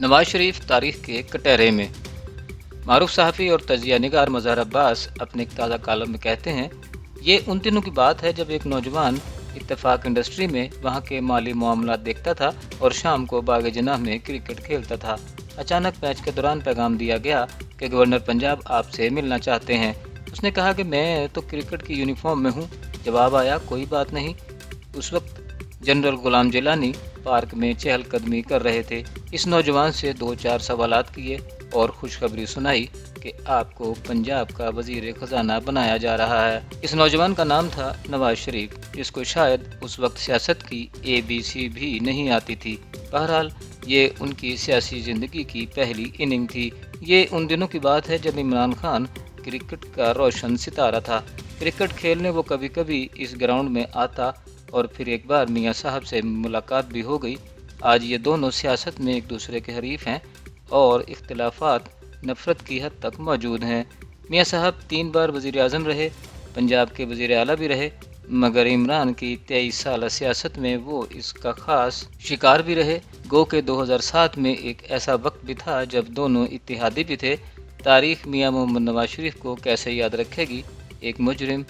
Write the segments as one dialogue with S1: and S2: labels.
S1: नवाज शरीफ तारीख के कटहरे में। मारूफ सहाफ़ी और तजिया निगार मज़हर अब्बास अपने एक ताज़ा कॉलम में कहते हैं, ये उन दिनों की बात है जब एक नौजवान इत्तेफाक इंडस्ट्री में वहाँ के माली मामलात देखता था और शाम को बाग जनाह में क्रिकेट खेलता था। अचानक मैच के दौरान पैगाम दिया गया कि गवर्नर पंजाब आपसे मिलना चाहते हैं। उसने कहा कि मैं तो क्रिकेट की यूनिफॉर्म में हूँ। जवाब आया, कोई बात नहीं। उस वक्त जनरल गुलाम जिलानी पार्क में चहलकदमी कर रहे थे। इस नौजवान से 2-4 सवालात किए और खुशखबरी सुनाई कि आपको पंजाब का वजीर खजाना बनाया जा रहा है। इस नौजवान का नाम था नवाज शरीफ, जिसको शायद उस वक्त सियासत की ABC भी नहीं आती थी। बहरहाल ये उनकी सियासी ज़िंदगी की पहली इनिंग थी। ये उन दिनों की बात है जब इमरान खान क्रिकेट का रोशन सितारा था। क्रिकेट खेलने वो कभी कभी इस ग्राउंड में आता और फिर एक बार मियाँ साहब से मुलाकात भी हो गई। आज ये दोनों सियासत में एक दूसरे के हरीफ हैं और इख्तिलाफात नफ़रत की हद तक मौजूद हैं। मियाँ साहब 3 बार वज़ीर आज़म रहे, पंजाब के वज़ीर आला भी रहे, मगर इमरान की 23 साल सियासत में वो इसका ख़ास शिकार भी रहे। गो के 2007 में एक ऐसा वक्त भी था जब दोनों इत्तेहादी भी थे। तारीख़ मियाँ मोहम्मद नवाज शरीफ को कैसे याद रखेगी, एक मुजरिम,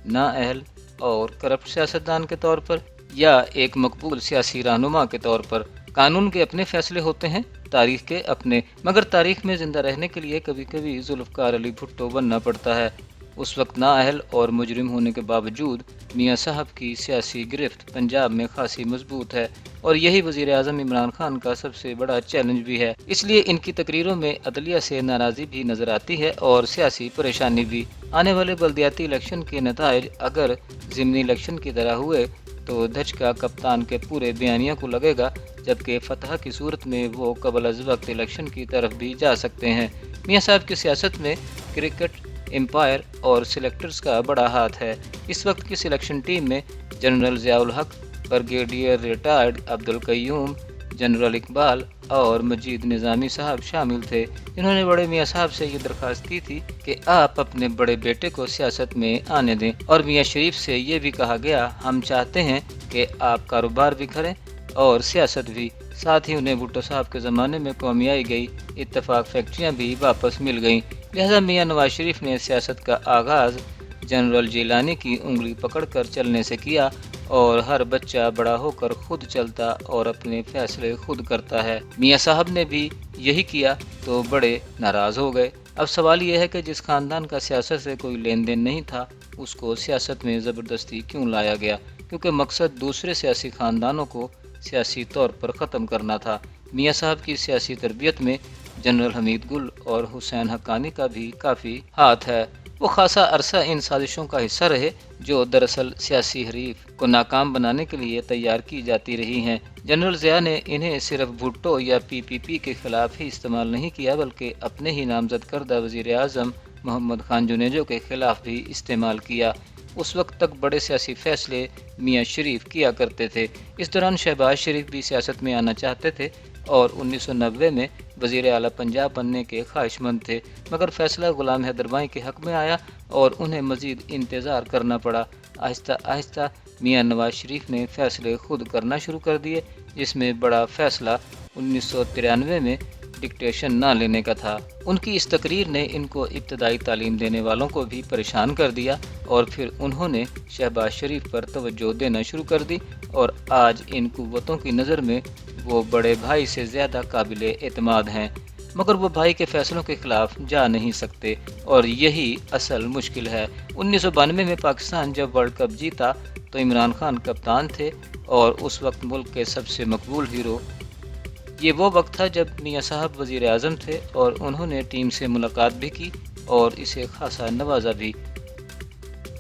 S1: नाअहल और करप्ट सियासतदान के तौर पर, या एक मकबूल सियासी रहनुमा के तौर पर। कानून के अपने फैसले होते हैं, तारीख के अपने, मगर तारीख में ज़िंदा रहने के लिए कभी कभी जुल्फ़कार अली भुट्टो बनना पड़ता है। उस वक्त नाअहल और मुजरिम होने के बावजूद मियाँ साहब की सियासी गिरफ्त पंजाब में खासी मजबूत है और यही वज़ीर आज़म इमरान खान का सबसे बड़ा चैलेंज भी है। इसलिए इनकी तकरीरों में अदलिया से नाराज़ी भी नज़र आती है और सियासी परेशानी भी। आने वाले बल्दियाती इलेक्शन के नताइज अगर ज़िमनी इलेक्शन की तरह हुए तो धचका कप्तान के पूरे बयानिया को लगेगा, जबकि फतह की सूरत में वो कबल अज़ वक्त इलेक्शन की तरफ भी जा सकते हैं। मियाँ साहब की सियासत में क्रिकेट एम्पायर और सिलेक्टर्स का बड़ा हाथ है। इस वक्त की सिलेक्शन टीम में जनरल ज़ियाउल हक, brigadier retired Abdul Qayyum, general Iqbal और मजीद निज़ामी साहब शामिल थे, जिन्होंने बड़े मियाँ साहब से ये दरख्वास्त की थी कि आप अपने बड़े बेटे को सियासत में आने दें। और मियाँ शरीफ से ये भी कहा गया, हम चाहते हैं कि आप कारोबार भी करें और सियासत भी। साथ ही उन्हें भुट्टो साहब के ज़माने में कौमियाई गई इत्तेफाक फैक्ट्रियाँ भी वापस मिल गईं। लिहाजा मियाँ नवाज शरीफ ने सियासत का आगाज़ जनरल जिलानी की उंगली पकड़कर चलने से किया और हर बच्चा बड़ा होकर खुद चलता और अपने फैसले खुद करता है। मियाँ साहब ने भी यही किया तो बड़े नाराज़ हो गए। अब सवाल यह है कि जिस ख़ानदान का सियासत से कोई लेन देन नहीं था, उसको सियासत में ज़बरदस्ती क्यों लाया गया? क्योंकि मकसद दूसरे सियासी ख़ानदानों को सियासी तौर पर ख़त्म करना था। मियाँ साहब की सियासी तरबियत में जनरल हमीद गुल और हुसैन हक्कानी का भी काफ़ी हाथ है। वो खासा अरसा इन साजिशों का हिस्सा रहे जो दरअसल सियासी हरीफ को नाकाम बनाने के लिए तैयार की जाती रही हैं। जनरल ज़िया ने इन्हें सिर्फ भुट्टो या PPP के खिलाफ ही इस्तेमाल नहीं किया, बल्कि अपने ही नामजद करदा वज़ीर आज़म मोहम्मद खान जुनेजो के खिलाफ भी इस्तेमाल किया। उस वक्त तक बड़े सियासी फैसले मियाँ शरीफ किया करते थे। इस दौरान शहबाज शरीफ भी सियासत में आना चाहते थे और 1990 में वज़ीर आला पंजाब बनने के ख्वाहिशमंद थे, मगर फैसला गुलाम हैदर बाई के हक़ में आया और उन्हें मज़ीद इंतज़ार करना पड़ा। आहिस्ता आहिस्ता मियाँ नवाज शरीफ ने फ़ैसले खुद करना शुरू कर दिए, जिसमें बड़ा फ़ैसला 1993 में डिक्टेशन ना लेने का था। उनकी इस तकरीर ने इनको इब्तदाई तालीम देने वालों को भी परेशान कर दिया और फिर उन्होंने शहबाज शरीफ पर तवज्जो देना शुरू कर दी और आज इन कुव्वतों की नज़र में वो बड़े भाई से ज़्यादा काबिले एतमाद हैं, मगर वो भाई के फ़ैसलों के ख़िलाफ़ जा नहीं सकते और यही असल मुश्किल है। 1992 में पाकिस्तान जब वर्ल्ड कप जीता तो इमरान खान कप्तान थे और उस वक्त मुल्क के सबसे मकबूल हीरो। ये वो वक्त था जब मियाँ साहब वज़ीर आज़म थे और उन्होंने टीम से मुलाकात भी की और इसे खासा नवाजा भी।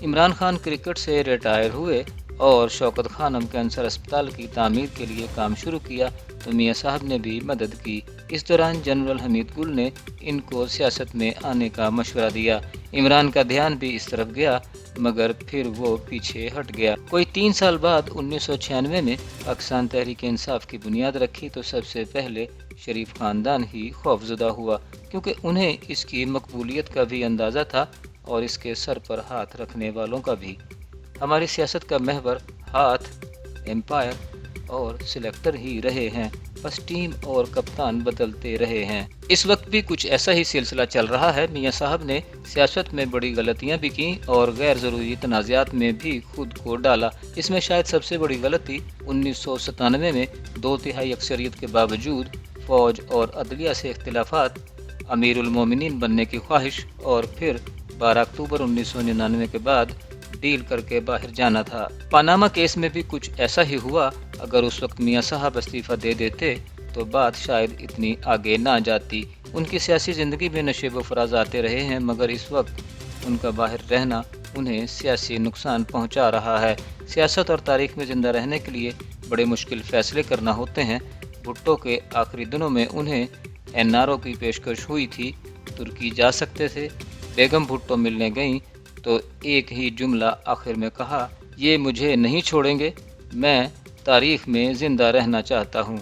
S1: इमरान खान क्रिकेट से रिटायर हुए और शौकत खानम कैंसर अस्पताल की तामीर के लिए काम शुरू किया तो मियाँ साहब ने भी मदद की। इस दौरान जनरल हमीद गुल ने इनको सियासत में आने का मशवरा दिया। इमरान का ध्यान भी इस तरफ गया, मगर फिर वो पीछे हट गया। कोई 3 साल बाद 1996 में पाकिस्तान तहरीक इंसाफ की बुनियाद रखी तो सबसे पहले शरीफ ख़ानदान ही खौफज़दा हुआ, क्योंकि उन्हें इसकी मकबूलियत का भी अंदाज़ा था और इसके सर पर हाथ रखने वालों का भी। हमारी सियासत का महवर हाथ, एम्पायर और सिलेक्टर ही रहे हैं, बस टीम और कप्तान बदलते रहे हैं। इस वक्त भी कुछ ऐसा ही सिलसिला चल रहा है। मियां साहब ने सियासत में बड़ी गलतियां भी की और गैर ज़रूरी तनाज़ात में भी खुद को डाला। इसमें शायद सबसे बड़ी गलती 1997 में 2/3 अक्सरियत के बावजूद फ़ौज और अदलिया से इख्तिलाफात, अमीरुल मोमिनीन बनने की ख्वाहिश और फिर 12 अक्टूबर 1999 के बाद डील करके बाहर जाना था। पानामा केस में भी कुछ ऐसा ही हुआ। अगर उस वक्त मियां साहब इस्तीफ़ा दे देते तो बात शायद इतनी आगे ना जाती। उनकी सियासी ज़िंदगी में नशे व फराज आते रहे हैं, मगर इस वक्त उनका बाहर रहना उन्हें सियासी नुकसान पहुंचा रहा है। सियासत और तारीख में ज़िंदा रहने के लिए बड़े मुश्किल फ़ैसले करना होते हैं। भुट्टो के आखिरी दिनों में उन्हें एनआरओ की पेशकश हुई थी, तुर्की जा सकते थे। बेगम भुट्टो मिलने गईं तो एक ही जुमला आखिर में कहा, ये मुझे नहीं छोड़ेंगे, मैं तारीख में ज़िंदा रहना चाहता हूँ।